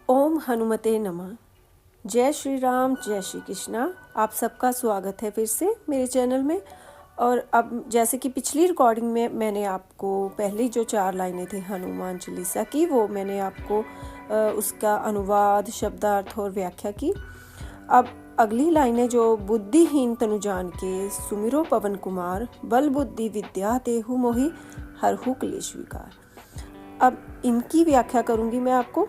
ओम हनुमते नमः। जय श्री राम, जय श्री कृष्णा। आप सबका स्वागत है फिर से मेरे चैनल में। और अब जैसे कि पिछली रिकॉर्डिंग में मैंने आपको पहली जो 4 लाइनें थी हनुमान चालीसा की, वो मैंने आपको उसका अनुवाद, शब्दार्थ और व्याख्या की। अब अगली लाइनें जो बुद्धिहीन तनु जान के सुमिरो पवन कुमार, बल बुद्धि विद्या देहु मोहि हरहु क्लेश विकार। अब इनकी व्याख्या करूंगी मैं आपको।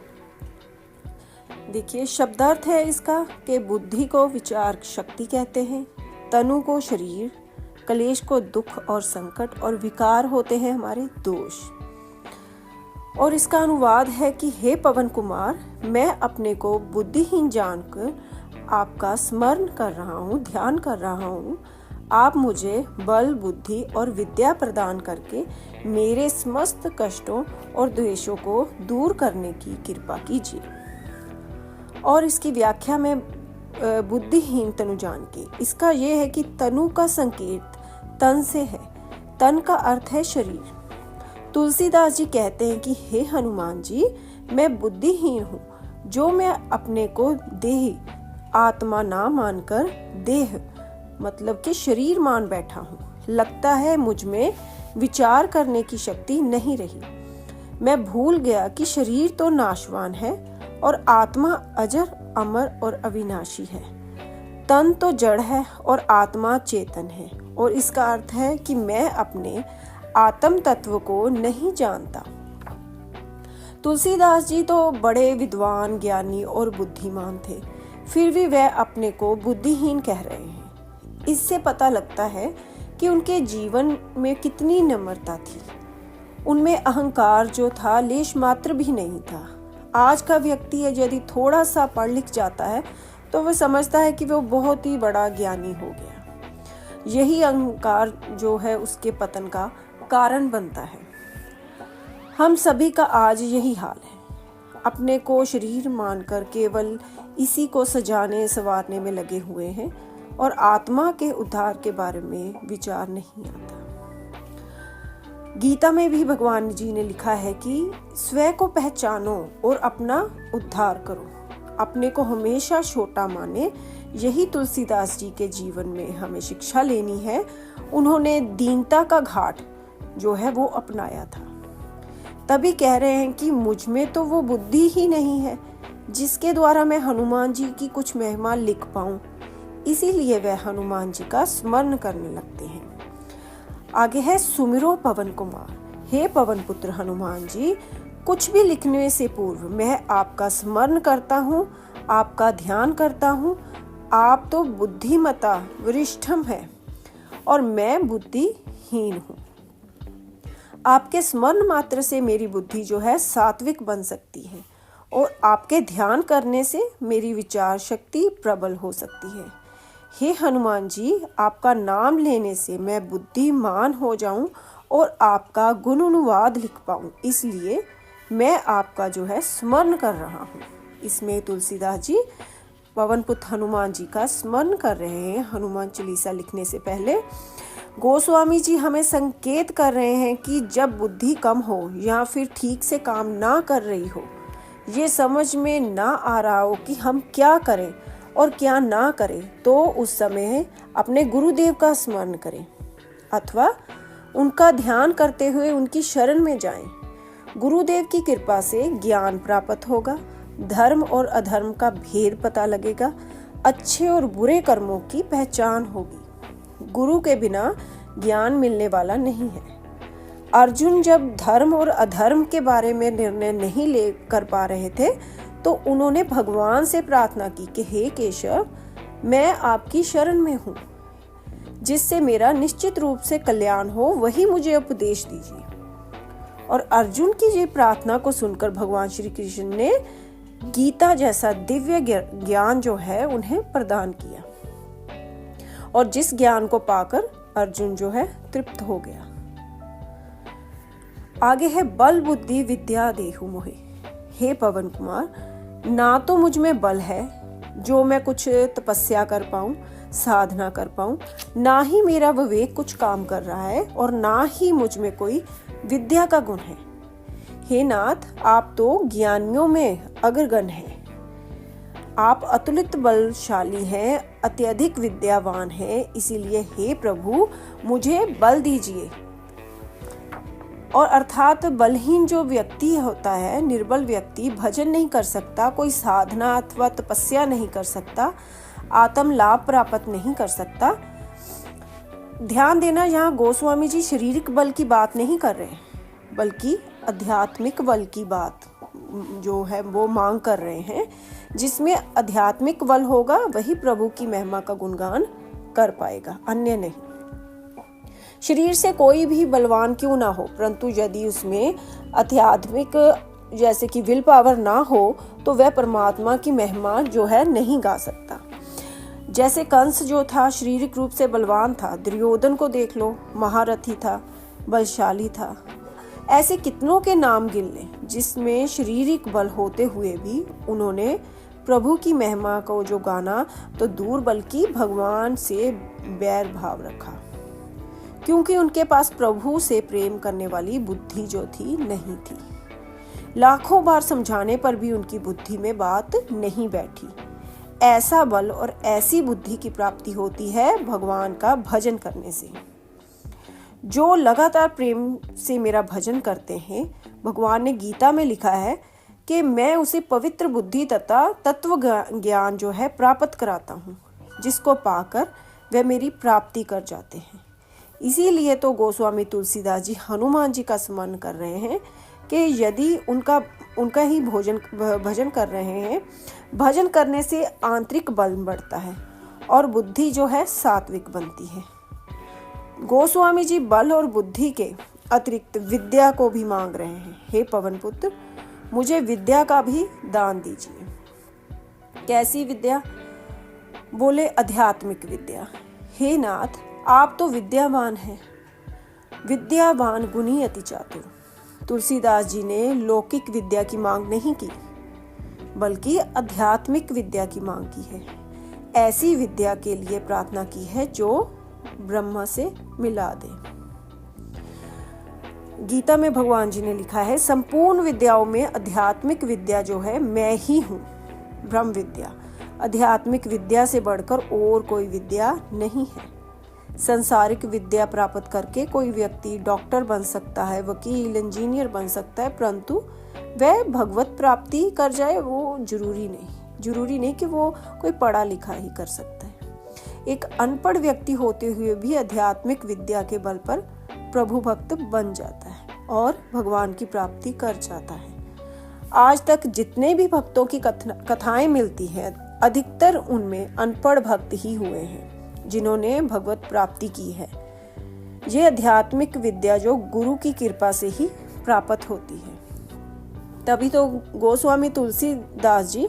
देखिए, शब्दार्थ है इसका कि बुद्धि को विचार शक्ति कहते हैं, तनु को शरीर, क्लेश को दुख और संकट, और विकार होते हैं हमारे दोष। और इसका अनुवाद है कि हे पवन कुमार, मैं अपने को बुद्धिहीन जानकर आपका स्मरण कर रहा हूँ, ध्यान कर रहा हूँ। आप मुझे बल, बुद्धि और विद्या प्रदान करके मेरे समस्त कष्टों और द्वेषों को दूर करने की कृपा कीजिए। और इसकी व्याख्या में बुद्धिहीन तनु जान के, इसका ये है कि तनु का संकेत तन से है। तन का अर्थ है शरीर। तुलसीदास जी कहते हैं कि हे हनुमान जी, मैं बुद्धिहीन हूँ, जो मैं अपने को देह आत्मा ना मानकर देह मतलब कि शरीर मान बैठा हूँ। लगता है मुझ में विचार करने की शक्ति नहीं रही। मैं भूल गया कि शरीर तो नाशवान है और आत्मा अजर, अमर और अविनाशी है। तन तो जड़ है और आत्मा चेतन है। और इसका अर्थ है कि मैं अपने आत्म तत्व को नहीं जानता। तुलसीदास जी तो बड़े विद्वान, ज्ञानी और बुद्धिमान थे, फिर भी वह अपने को बुद्धिहीन कह रहे हैं। इससे पता लगता है कि उनके जीवन में कितनी नम्रता थी। उनमें अहंकार जो था लेश मात्र भी नहीं था। आज का व्यक्ति है, यदि थोड़ा सा पढ़ लिख जाता है तो वह समझता है कि वो बहुत ही बड़ा ज्ञानी हो गया। यही अहंकार जो है उसके पतन का कारण बनता है। हम सभी का आज यही हाल है। अपने को शरीर मानकर केवल इसी को सजाने संवारने में लगे हुए हैं और आत्मा के उद्धार के बारे में विचार नहीं आता। गीता में भी भगवान जी ने लिखा है कि स्वयं को पहचानो और अपना उद्धार करो। अपने को हमेशा छोटा माने। यही तुलसीदास जी के जीवन में हमें शिक्षा लेनी है। उन्होंने दीनता का घाट जो है वो अपनाया था। तभी कह रहे हैं कि मुझ में तो वो बुद्धि ही नहीं है जिसके द्वारा मैं हनुमान जी की कुछ महिमा लिख पाऊं। इसीलिए वह हनुमान जी का स्मरण करने लगते हैं। आगे है सुमिरो पवन कुमार। हे पवन पुत्र हनुमान जी, कुछ भी लिखने से पूर्व मैं आपका स्मरण करता हूँ, आपका ध्यान करता हूँ। आप तो बुद्धिमता वरिष्ठम है और मैं बुद्धिहीन हूँ। आपके स्मरण मात्र से मेरी बुद्धि जो है सात्विक बन सकती है और आपके ध्यान करने से मेरी विचार शक्ति प्रबल हो सकती है। हे हनुमान जी, आपका नाम लेने से मैं बुद्धिमान हो जाऊं और आपका गुण अनुवाद लिख पाऊं, इसलिए मैं आपका जो है स्मरण कर रहा हूं। इसमें तुलसीदास जी पवन पुत्र हनुमान जी का स्मरण कर रहे हैं हनुमान चालीसा लिखने से पहले। गोस्वामी जी हमें संकेत कर रहे हैं कि जब बुद्धि कम हो या फिर ठीक से काम ना कर रही हो, ये समझ में ना आ रहा हो कि हम क्या करें और क्या ना करें, तो उस समय अपने गुरुदेव का स्मरण करें अथवा उनका ध्यान करते हुए उनकी शरण में जाएं। गुरुदेव की कृपा से ज्ञान प्राप्त होगा, धर्म और अधर्म का भेद पता लगेगा, अच्छे और बुरे कर्मों की पहचान होगी। गुरु के बिना ज्ञान मिलने वाला नहीं है। अर्जुन जब धर्म और अधर्म के बारे में निर्णय नहीं ले कर पा रहे थे तो उन्होंने भगवान से प्रार्थना की कि हे केशव, मैं आपकी शरण में हूँ, जिससे मेरा निश्चित रूप से कल्याण हो, वही मुझे उपदेश दीजिए। और अर्जुन की ये प्रार्थना को सुनकर भगवान श्री कृष्ण ने गीता जैसा दिव्य ज्ञान जो है उन्हें प्रदान किया और जिस ज्ञान को पाकर अर्जुन जो है तृप्त हो गया। आगे है बल बुद्धि विद्या देहु मोहि। हे पवन कुमार, ना तो मुझ में बल है जो मैं कुछ तपस्या कर पाऊं, साधना कर पाऊं, ना ही मेरा विवेक कुछ काम कर रहा है और ना ही मुझ में कोई विद्या का गुण है। हे नाथ, आप तो ज्ञानियों में अग्रगण्य हैं। आप अतुलित बलशाली हैं, अत्यधिक विद्यावान हैं, इसीलिए हे प्रभु मुझे बल दीजिए। और अर्थात बलहीन जो व्यक्ति होता है, निर्बल व्यक्ति भजन नहीं कर सकता, कोई साधना अथवा तपस्या नहीं कर सकता, आत्म लाभ प्राप्त नहीं कर सकता। ध्यान देना, यहाँ गोस्वामी जी शारीरिक बल की बात नहीं कर रहे, बल्कि आध्यात्मिक बल की बात जो है वो मांग कर रहे हैं। जिसमें आध्यात्मिक बल होगा वही प्रभु की महिमा का गुणगान कर पाएगा, अन्य नहीं। शरीर से कोई भी बलवान क्यों ना हो, परंतु यदि उसमें आध्यात्मिक जैसे कि विल पावर ना हो तो वह परमात्मा की महिमा जो है नहीं गा सकता। जैसे कंस जो था शारीरिक रूप से बलवान था, दुर्योधन को देख लो, महारथी था, बलशाली था। ऐसे कितनों के नाम गिन लें जिसमें शारीरिक बल होते हुए भी उन्होंने प्रभु की महिमा को जो गाना तो दूर बल्कि भगवान से बैर भाव रखा, क्योंकि उनके पास प्रभु से प्रेम करने वाली बुद्धि जो थी नहीं थी। लाखों बार समझाने पर भी उनकी बुद्धि में बात नहीं बैठी। ऐसा बल और ऐसी बुद्धि की प्राप्ति होती है भगवान का भजन करने से। जो लगातार प्रेम से मेरा भजन करते हैं, भगवान ने गीता में लिखा है कि मैं उसे पवित्र बुद्धि तथा तत्व ज्ञान जो है प्राप्त कराता हूँ, जिसको पाकर वे मेरी प्राप्ति कर जाते हैं। इसीलिए तो गोस्वामी तुलसीदास जी हनुमान जी का स्मरण कर रहे हैं कि यदि उनका ही भजन कर रहे हैं, भजन करने से आंतरिक बल बढ़ता है और बुद्धि जो है सात्विक बनती है। गोस्वामी जी बल और बुद्धि के अतिरिक्त विद्या को भी मांग रहे हैं। हे पवन पुत्र, मुझे विद्या का भी दान दीजिए। कैसी विद्या? बोले आध्यात्मिक विद्या। हे नाथ, आप तो विद्यावान हैं, विद्यावान गुणी अति चातुर। तुलसीदास जी ने लौकिक विद्या की मांग नहीं की, बल्कि आध्यात्मिक विद्या की मांग की है। ऐसी विद्या के लिए प्रार्थना की है जो ब्रह्मा से मिला दे। गीता में भगवान जी ने लिखा है, संपूर्ण विद्याओं में आध्यात्मिक विद्या जो है मैं ही हूँ, ब्रह्म विद्या। आध्यात्मिक विद्या से बढ़कर और कोई विद्या नहीं है। संसारिक विद्या प्राप्त करके कोई व्यक्ति डॉक्टर बन सकता है, वकील, इंजीनियर बन सकता है, परंतु वह भगवत प्राप्ति कर जाए वो जरूरी नहीं कि वो कोई पढ़ा लिखा ही कर सकता है। एक अनपढ़ व्यक्ति होते हुए भी आध्यात्मिक विद्या के बल पर प्रभु भक्त बन जाता है और भगवान की प्राप्ति कर जाता है। आज तक जितने भी भक्तों की कथाएं मिलती हैं, अधिकतर उनमें अनपढ़ भक्त ही हुए हैं जिन्होंने भगवत प्राप्ति की है। ये आध्यात्मिक विद्या जो गुरु की कृपा से ही प्राप्त होती है। तभी तो गोस्वामी तुलसीदास जी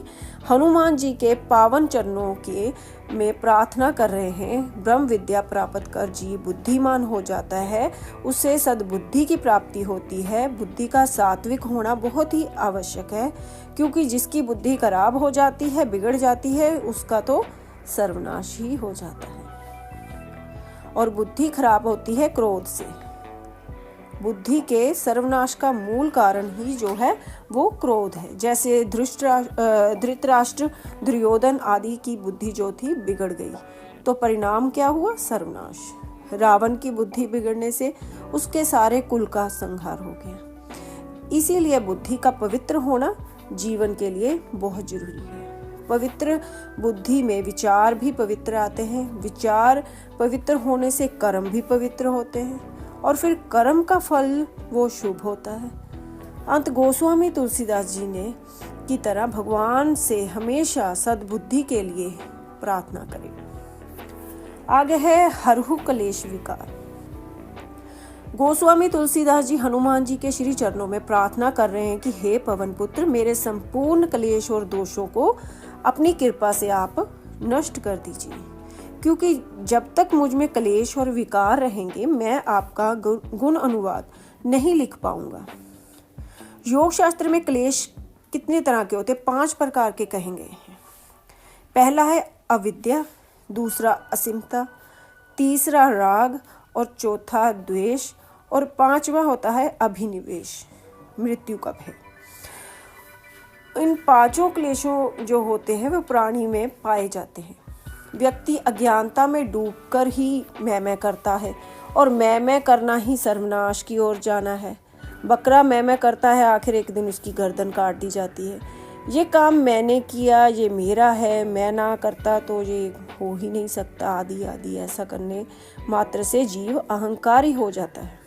हनुमान जी के पावन चरणों के में प्रार्थना कर रहे हैं, ब्रह्म विद्या प्राप्त कर जीव बुद्धिमान हो जाता है, उससे सद्बुद्धि की प्राप्ति होती है। बुद्धि का सात्विक होना बहुत ही आवश्यक है, क्योंकि जिसकी बुद्धि खराब हो जाती है, बिगड़ जाती है, उसका तो सर्वनाश ही हो जाता है। और बुद्धि खराब होती है क्रोध से। बुद्धि के सर्वनाश का मूल कारण ही जो है वो क्रोध है। जैसे धृतराष्ट्र, दुर्योधन आदि की बुद्धि जो थी बिगड़ गई, तो परिणाम क्या हुआ? सर्वनाश। रावण की बुद्धि बिगड़ने से उसके सारे कुल का संहार हो गया। इसीलिए बुद्धि का पवित्र होना जीवन के लिए बहुत जरूरी है। पवित्र बुद्धि में विचार भी पवित्र आते हैं, विचार पवित्र होने से कर्म भी पवित्र होते हैं, और फिर कर्म का फल वो शुभ होता है। अंत गोस्वामी तुलसीदास जी ने की तरह भगवान से हमेशा सद्बुद्धि के लिए प्रार्थना करें। आगे है हरहु कलेश विकार। गोस्वामी तुलसीदास जी हनुमान जी के श्री चरणों में प्रार्थना कर रहे हैं कि हे पवन पुत्र, मेरे संपूर्ण कलेश और दोषों को अपनी कृपा से आप नष्ट कर दीजिए, क्योंकि जब तक मुझ में कलेश और विकार रहेंगे मैं आपका गुण अनुवाद नहीं लिख पाऊंगा। योग शास्त्र में क्लेश कितने तरह के होते हैं? 5 प्रकार के कहेंगे। पहला है अविद्या, दूसरा असीमता, तीसरा राग, और चौथा द्वेष, और 5वां होता है अभिनिवेश, मृत्यु का भय। इन पांचों क्लेशों जो होते हैं वो प्राणी में पाए जाते हैं। व्यक्ति अज्ञानता में डूबकर ही मैं करता है और मैं करना ही सर्वनाश की ओर जाना है। बकरा मैं करता है, आखिर एक दिन उसकी गर्दन काट दी जाती है। ये काम मैंने किया, ये मेरा है, मैं ना करता तो ये हो ही नहीं सकता, आदि आदि। ऐसा करने मात्र से जीव अहंकारी हो जाता है।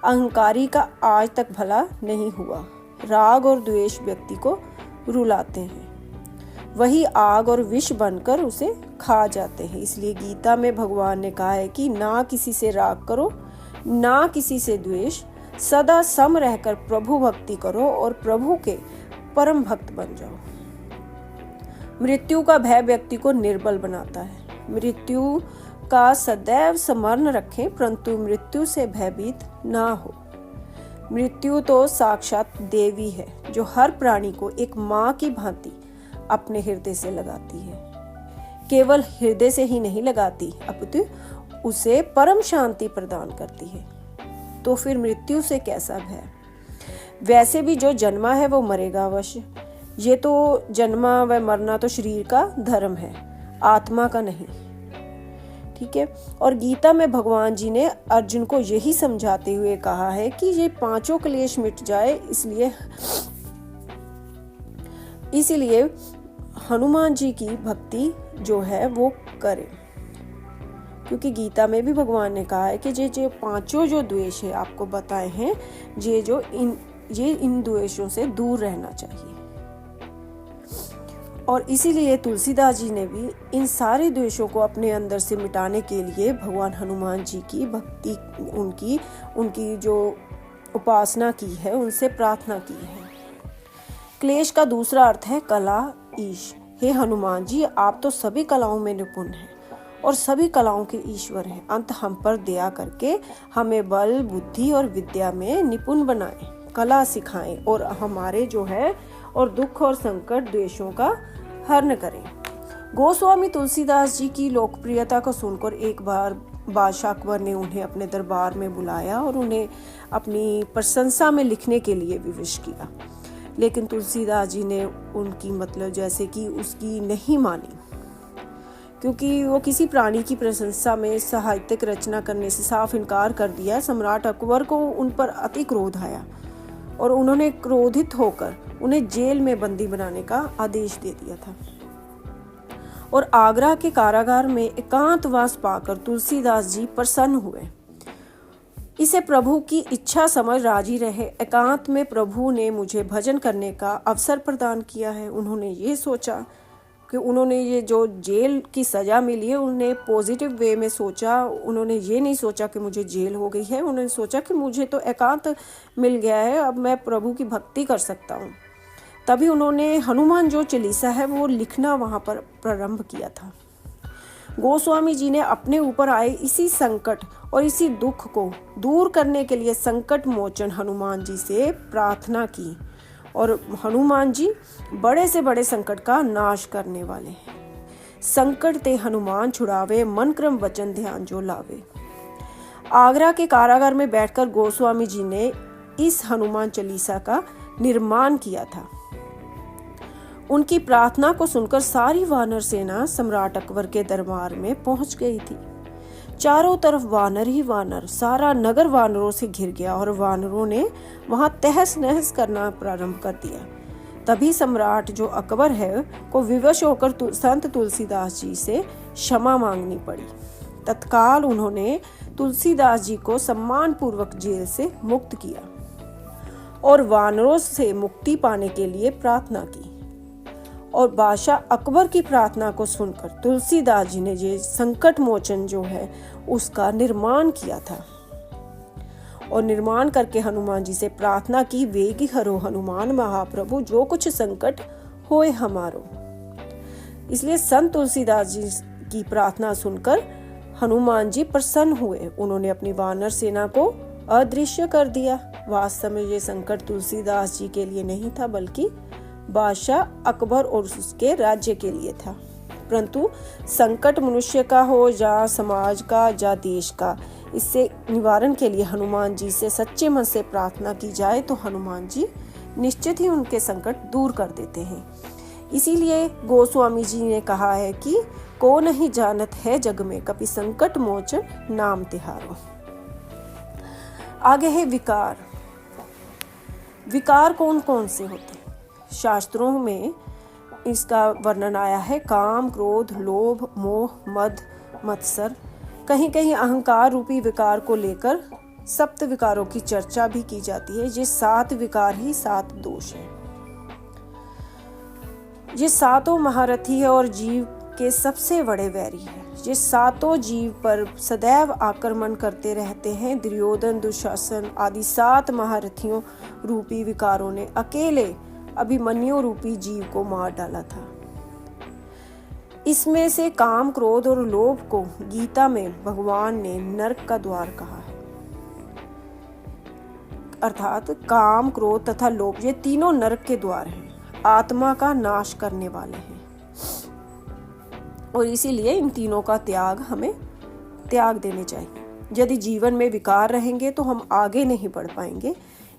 अहंकारी का आज तक भला नहीं हुआ। राग और द्वेष व्यक्ति को रुलाते हैं, वही आग और विष बनकर उसे खा जाते हैं। इसलिए गीता में भगवान ने कहा है कि ना किसी से राग करो, ना किसी से द्वेष, सदा सम रहकर प्रभु भक्ति करो और प्रभु के परम भक्त बन जाओ। मृत्यु का भय व्यक्ति को निर्बल बनाता है। मृत्यु का सदैव स्मरण रखें, परंतु मृत्यु से भयभीत ना हो। मृत्यु तो साक्षात देवी है जो हर प्राणी को एक माँ की भांति अपने हृदय से लगाती है। केवल हृदय से ही नहीं लगाती, अपितु उसे परम शांति प्रदान करती है। तो फिर मृत्यु से कैसा भय? वैसे भी जो जन्मा है वो मरेगा अवश्य। ये तो जन्मा व मरना तो शरीर का धर्म है, आत्मा का नहीं। ठीक है। और गीता में भगवान जी ने अर्जुन को यही समझाते हुए कहा है कि ये पांचों क्लेश मिट जाए, इसलिए हनुमान जी की भक्ति जो है वो करें। क्योंकि गीता में भी भगवान ने कहा है कि ये पांचों जो द्वेष है आपको बताए हैं, ये इन द्वेषों से दूर रहना चाहिए। और इसीलिए तुलसीदास जी ने भी इन सारे द्वेषों को अपने अंदर से मिटाने के लिए भगवान हनुमान जी की भक्ति, उनकी जो उपासना की है, उनसे प्रार्थना की है। क्लेश का दूसरा अर्थ है कला ईश। हे हनुमान जी, आप तो सभी कलाओं में निपुण हैं और सभी कलाओं के ईश्वर हैं। अंत हम पर दया करके हमें बल, बुद्धि और विद्या में निपुण बनाएं, कला सिखाएं और हमारे जो है और दुख और संकट द्वेषों का हरण करें। गोस्वामी तुलसीदास जी की लोकप्रियता को सुनकर एक बार बादशाह अकबर ने उन्हें अपने दरबार में बुलाया और उन्हें अपनी प्रशंसा में लिखने के लिए विवश किया। लेकिन तुलसीदास जी ने उनकी जैसे कि उसकी नहीं मानी, क्योंकि वो किसी प्राणी की प्रशंसा में साहित्यिक रचना करने से साफ इनकार कर दिया। सम्राट अकबर को उन पर अति क्रोध आया और उन्होंने क्रोधित होकर उन्हें जेल में बंदी बनाने का आदेश दे दिया था। और आगरा के कारागार में एकांतवास पाकर तुलसीदास जी प्रसन्न हुए। इसे प्रभु की इच्छा समझ राजी रहे। एकांत में प्रभु ने मुझे भजन करने का अवसर प्रदान किया है। उन्होंने ये सोचा कि उन्होंने ये जो जेल की सज़ा मिली है उन्हें पॉजिटिव वे में सोचा। उन्होंने ये नहीं सोचा कि मुझे जेल हो गई है, उन्होंने सोचा कि मुझे तो एकांत मिल गया है, अब मैं प्रभु की भक्ति कर सकता हूँ। तभी उन्होंने हनुमान जो चालीसा है वो लिखना वहाँ पर प्रारंभ किया था। गोस्वामी जी ने अपने ऊपर आए इसी संकट और इसी दुख को दूर करने के लिए संकट मोचन हनुमान जी से प्रार्थना की। और हनुमान जी बड़े से बड़े संकट का नाश करने वाले हैं। संकट ते हनुमान छुड़ावे, मन क्रम वचन ध्यान जो लावे। आगरा के कारागार में बैठकर गोस्वामी जी ने इस हनुमान चालीसा का निर्माण किया था। उनकी प्रार्थना को सुनकर सारी वानर सेना सम्राट अकबर के दरबार में पहुंच गई थी। चारों तरफ वानर ही वानर, सारा नगर वानरों से घिर गया और वानरों ने वहां तहस नहस करना प्रारंभ कर दिया। तभी सम्राट जो अकबर है को विवश होकर संत तुलसीदास जी से क्षमा मांगनी पड़ी। तत्काल उन्होंने तुलसीदास जी को सम्मान पूर्वक जेल से मुक्त किया और वानरों से मुक्ति पाने के लिए प्रार्थना की। और बादशाह अकबर की प्रार्थना को सुनकर तुलसीदास जी ने ये संकट मोचन जो है उसका निर्माण किया था। और निर्माण करके हनुमान जी से प्रार्थना की, वेगी हरो हनुमान महाप्रभु, जो कुछ संकट होए हमारो। इसलिए संत तुलसीदास जी की प्रार्थना सुनकर हनुमान जी प्रसन्न हुए। उन्होंने अपनी वानर सेना को अदृश्य कर दिया। वास्तव में ये संकट तुलसीदास जी के लिए नहीं था, बल्कि बादशाह अकबर और उसके राज्य के लिए था। परंतु संकट मनुष्य का हो या समाज का या देश का, इससे निवारण के लिए हनुमान जी से सच्चे मन से प्रार्थना की जाए तो हनुमान जी निश्चित ही उनके संकट दूर कर देते हैं। इसीलिए गोस्वामी जी ने कहा है कि को नहीं जानत है जग में, कभी संकट मोचन नाम तिहारो। आगे है विकार। विकार कौन कौन से होते हैं? शास्त्रों में इसका वर्णन आया है। काम, क्रोध, लोभ, मोह, मद, मत्सर। कहीं कहीं अहंकार रूपी विकार को लेकर सप्त विकारों की चर्चा भी की जाती है। ये 7 विकार ही 7 दोष हैं। ये 7 महारथी है और जीव के सबसे बड़े वैरी है। ये 7 जीव पर सदैव आक्रमण करते रहते हैं। दुर्योधन, दुशासन आदि 7 महारथियों रूपी विकारों ने अकेले अभिमन्यु रूपी जीव को मार डाला था। इसमें से काम, क्रोध और लोभ को गीता में भगवान ने नरक का द्वार कहा है। अर्थात काम, क्रोध तथा लोभ ये तीनों नरक के द्वार हैं, आत्मा का नाश करने वाले हैं। और इसीलिए इन तीनों का त्याग हमें त्याग देने चाहिए। यदि जीवन में विकार रहेंगे तो हम आगे नहीं बढ़ पाएंगे।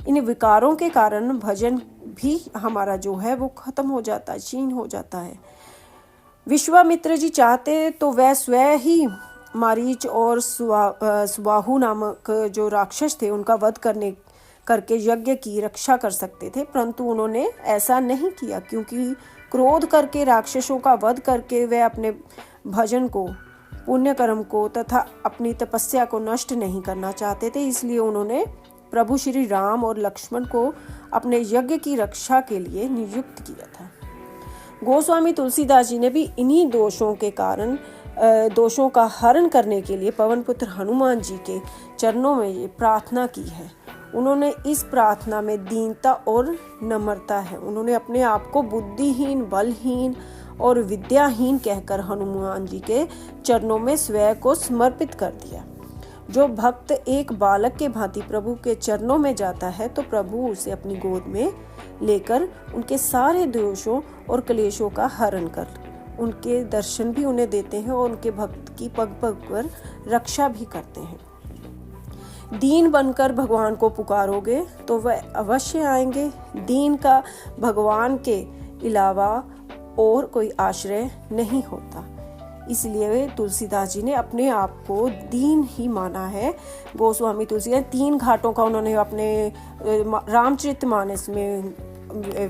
इन विकारों के कारण भजन भी हमारा जो है वो खत्म हो जाता है, क्षीण हो जाता है। विश्वामित्र जी चाहते तो वह स्वयं ही मारीच और सुबाहु नामक जो राक्षस थे उनका वध करके यज्ञ की रक्षा कर सकते थे, परंतु उन्होंने ऐसा नहीं किया, क्योंकि क्रोध करके राक्षसों का वध करके वे अपने भजन को, पुण्य कर्म को तथा अपनी तपस्या को नष्ट नहीं करना चाहते थे। इसलिए उन्होंने प्रभु श्री राम और लक्ष्मण को अपने यज्ञ की रक्षा के लिए नियुक्त किया था। गोस्वामी तुलसीदास जी ने भी इन्हीं दोषों के कारण दोषों का हरण करने के लिए पवन पुत्र हनुमान जी के चरणों में ये प्रार्थना की है। उन्होंने इस प्रार्थना में दीनता और नम्रता है। उन्होंने अपने आप को बुद्धिहीन, बलहीन और विद्याहीन कहकर हनुमान जी के चरणों में स्वयं को समर्पित कर दिया। जो भक्त एक बालक के भांति प्रभु के चरणों में जाता है तो प्रभु उसे अपनी गोद में लेकर उनके सारे दोषों और क्लेशों का हरण कर उनके दर्शन भी उन्हें देते हैं और उनके भक्त की पग पग पर रक्षा भी करते हैं। दीन बनकर भगवान को पुकारोगे तो वह अवश्य आएंगे। दीन का भगवान के अलावा और कोई आश्रय नहीं होता। इसलिए तुलसीदास जी ने अपने आप को दीन ही माना है। गोस्वामी तुलसीदास 3 घाटों का उन्होंने अपने रामचरितमानस में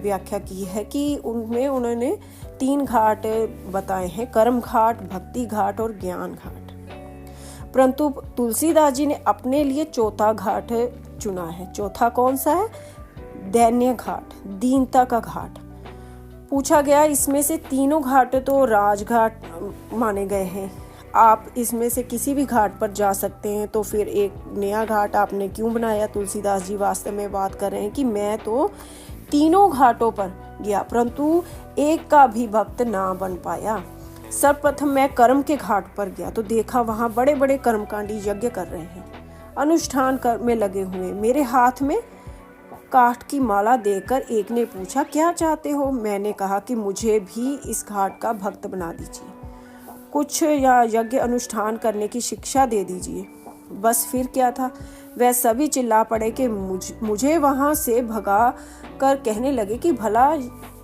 व्याख्या की है कि उनमें उन्होंने 3 घाट बताए हैं, कर्म घाट, भक्ति घाट और ज्ञान घाट। परंतु तुलसीदास जी ने अपने लिए 4था घाट चुना है। चौथा कौन सा है? दैन्य घाट, दीनता का घाट। पूछा गया इसमें से तीनों घाट तो राजघाट माने गए हैं, आप इसमें से किसी भी घाट पर जा सकते हैं, तो फिर एक नया घाट आपने क्यों बनाया? तुलसीदास जी वास्तव में बात कर रहे हैं कि मैं तो तीनों घाटों पर गया परंतु एक का भी भक्त ना बन पाया। सर्वप्रथम मैं कर्म के घाट पर गया तो देखा वहाँ बड़े बड़े कर्मकांडी यज्ञ कर रहे हैं, अनुष्ठान में लगे हुए। मेरे हाथ में काठ की माला देकर एक ने पूछा क्या चाहते हो? मैंने कहा कि मुझे भी इस घाट का भक्त बना दीजिए, कुछ या यज्ञ अनुष्ठान करने की शिक्षा दे दीजिए। बस फिर क्या था, वह सभी चिल्ला पड़े कि मुझे वहाँ से भगा कर कहने लगे कि भला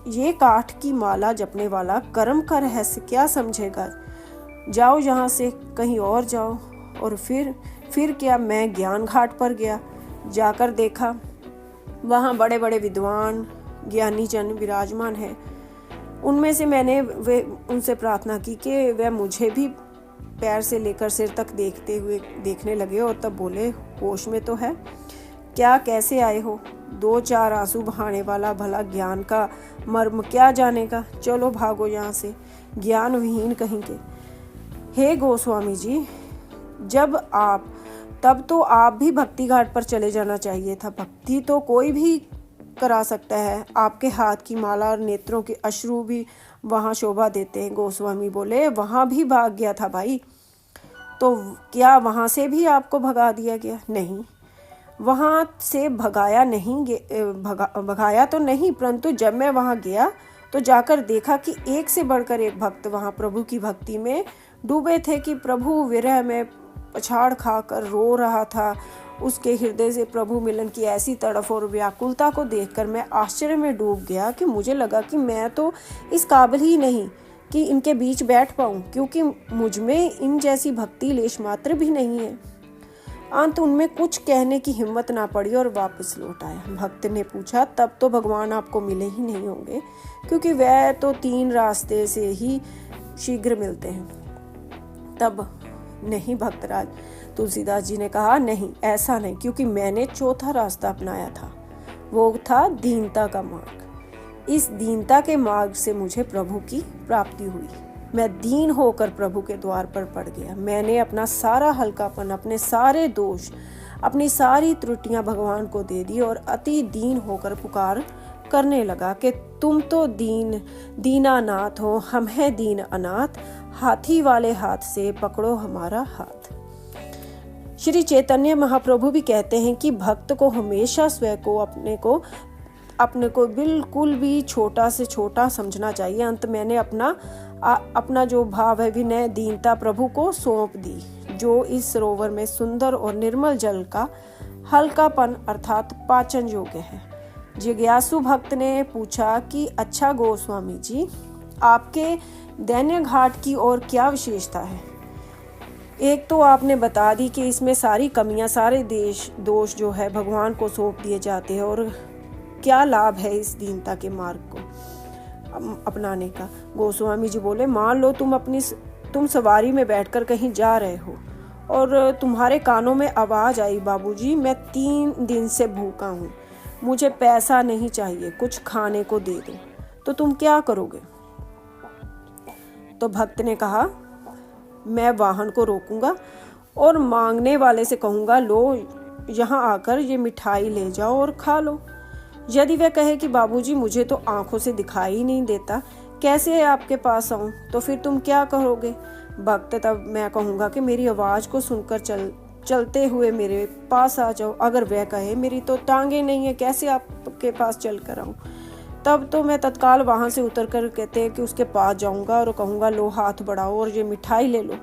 ये काठ की माला जपने वाला कर्म का रहस्य क्या समझेगा, जाओ यहाँ से कहीं और जाओ। और फिर क्या, मैं ज्ञान घाट पर गया, जाकर देखा वहाँ बड़े बड़े विद्वान ज्ञानी जन विराजमान हैं। उनमें से मैंने उनसे प्रार्थना की कि वह मुझे भी पैर से लेकर सिर तक देखने लगे और तब बोले, होश में तो है क्या, कैसे आए हो? 2-4 आंसू बहाने वाला भला ज्ञान का मर्म क्या जानेगा, चलो भागो यहाँ से, ज्ञान विहीन कहीं के। हे गोस्वामी जी, तब तो आप भी भक्ति घाट पर चले जाना चाहिए था। भक्ति तो कोई भी करा सकता है, आपके हाथ की माला और नेत्रों के अश्रु भी वहाँ शोभा देते हैं। गोस्वामी बोले, वहाँ भी भाग गया था भाई, तो क्या वहाँ से भी आपको भगा दिया गया? नहीं, वहाँ से भगाया तो नहीं, परंतु जब मैं वहाँ गया तो जाकर देखा कि एक से बढ़कर एक भक्त वहाँ प्रभु की भक्ति में डूबे थे कि प्रभु विरह में पछाड़ खाकर रो रहा था उसके हृदय से प्रभु मिलन की ऐसी तड़फ और व्याकुलता को देखकर मैं आश्चर्य में डूब गया कि मुझे लगा कि मैं तो इस काबिल ही नहीं कि इनके बीच बैठ पाऊं, क्योंकि मुझ में इन जैसी भक्ति लेश मात्र भी नहीं है। अंत उनमें कुछ कहने की हिम्मत ना पड़ी और वापस लौट आया। भक्त ने पूछा, तब तो भगवान आपको मिले ही नहीं होंगे, क्योंकि वह तो 3 रास्ते से ही शीघ्र मिलते हैं। तब नहीं भक्तराज, तुलसीदास जी ने कहा, नहीं, ऐसा नहीं, क्योंकि मैंने 4था रास्ता अपनाया था, वो था दीनता का मार्ग। इस दीनता के मार्ग से मुझे प्रभु की प्राप्ति हुई। मैं दीन होकर प्रभु के द्वार पर पड़ गया। मैंने अपना सारा हल्कापन, अपने सारे दोष, अपनी सारी त्रुटियां भगवान को दे दी और अति दीन होकर पुकार करने लगा कि तुम तो दीनानाथ हो, हम हैं दीन अनाथ, हाथी वाले हाथ से पकड़ो हमारा हाथ। श्री चैतन्य महाप्रभु भी कहते हैं कि भक्त को हमेशा स्वयं को अपने को बिल्कुल भी छोटा से छोटा समझना चाहिए। अंत मैंने अपना जो भाव है, विनय, दीनता प्रभु को सौंप दी, जो इस सरोवर में सुंदर और निर्मल जल का हल्कापन अर्थात पाचन योग्य है। जिज्ञासु भक्त ने पूछा कि अच्छा गोस्वामी जी, आपके दैन्य घाट की और क्या विशेषता है? एक तो आपने बता दी कि इसमें सारी कमियां, सारे दोष जो है भगवान को सौंप दिए जाते हैं, और क्या लाभ है इस दीनता के मार्ग को अपनाने का। गोस्वामी जी बोले, मान लो तुम सवारी में बैठकर कहीं जा रहे हो और तुम्हारे कानों में आवाज आई, बाबूजी मैं 3 दिन से भूखा हूँ, मुझे पैसा नहीं चाहिए, कुछ खाने को दे दो, तो तुम क्या करोगे? तो भक्त ने कहा, मैं वाहन को रोकूंगा और मांगने वाले से कहूंगा, लो यहाँ आकर ये मिठाई ले जाओ और खा लो। यदि वह कहे कि बाबूजी मुझे तो आंखों से दिखाई नहीं देता, कैसे आपके पास आऊं, तो फिर तुम क्या करोगे? भक्त, तब मैं कहूंगा कि मेरी आवाज को सुनकर चलते हुए मेरे पास आ जाओ। अगर वह कहे मेरी तो टांगे नहीं है, कैसे आपके पास चल कर आऊं, तब तो मैं तत्काल वहां से उतर कर कहते हैं कि उसके पास जाऊंगा और कहूंगा, लो हाथ बढ़ाओ और ये मिठाई ले लो।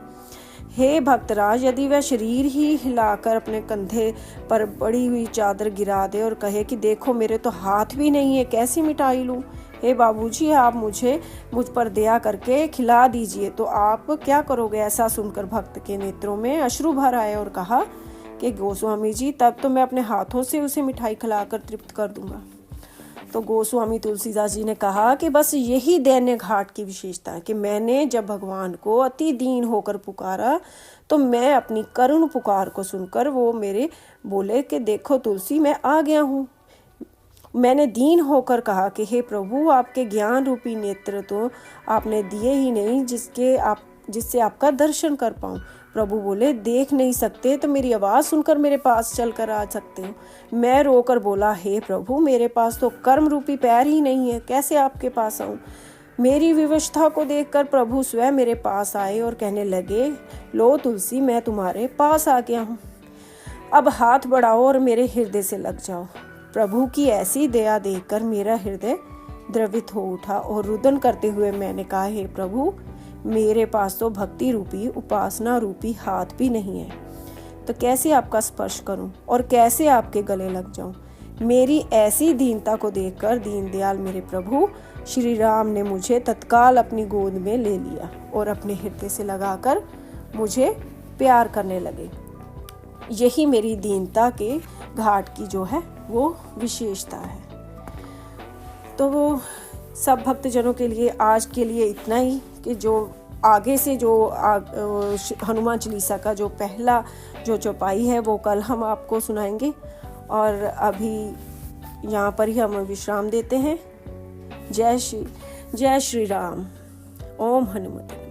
हे भक्तराज, यदि वह शरीर ही हिलाकर अपने कंधे पर बड़ी हुई चादर गिरा दे और कहे कि देखो मेरे तो हाथ भी नहीं है, कैसी मिठाई लूं? हे बाबूजी, आप मुझ पर दया करके खिला दीजिए, तो आप क्या करोगे? ऐसा सुनकर भक्त के नेत्रों में अश्रु भर आए और कहा कि गोस्वामी जी, तब तो मैं अपने हाथों से उसे मिठाई खिलाकर तृप्त कर दूंगा। तो गोस्वामी तुलसीदास जी ने कहा कि बस यही दैन्य घाट की विशेषता है कि मैंने जब भगवान को अति दीन होकर पुकारा, तो मैं अपनी करुण पुकार को सुनकर वो मेरे बोले कि देखो तुलसी, मैं आ गया हूँ। मैंने दीन होकर कहा कि हे प्रभु, आपके ज्ञान रूपी नेत्र तो आपने दिए ही नहीं जिससे आपका दर्शन कर पाऊँ। प्रभु बोले, देख नहीं सकते तो मेरी आवाज़ सुनकर मेरे पास चलकर आ सकते हो। मैं रोकर बोला, हे प्रभु, मेरे पास तो कर्म रूपी पैर ही नहीं है, कैसे आपके पास आऊँ? मेरी विवशता को देखकर प्रभु स्वयं मेरे पास आए और कहने लगे, लो तुलसी, मैं तुम्हारे पास आ गया हूँ, अब हाथ बढ़ाओ और मेरे हृदय से लग जाओ। प्रभु की ऐसी दया देखकर मेरा हृदय द्रवित हो उठा और रुदन करते हुए मैंने कहा, हे प्रभु, मेरे पास तो भक्ति रूपी, उपासना रूपी हाथ भी नहीं है, तो कैसे आपका स्पर्श करूं और कैसे आपके गले लग जाऊं? मेरी ऐसी दीनता को देखकर दीनदयाल मेरे प्रभु श्री राम ने मुझे तत्काल अपनी गोद में ले लिया और अपने हृदय से लगाकर मुझे प्यार करने लगे। यही मेरी दीनता के घाट की जो है वो विशेषता है। तो वो सब भक्तजनों के लिए आज के लिए इतना ही कि जो आगे से जो हनुमान चालीसा का जो पहला जो चौपाई है वो कल हम आपको सुनाएंगे, और अभी यहाँ पर ही हम विश्राम देते हैं। जय श्री राम। ओम हनुमते।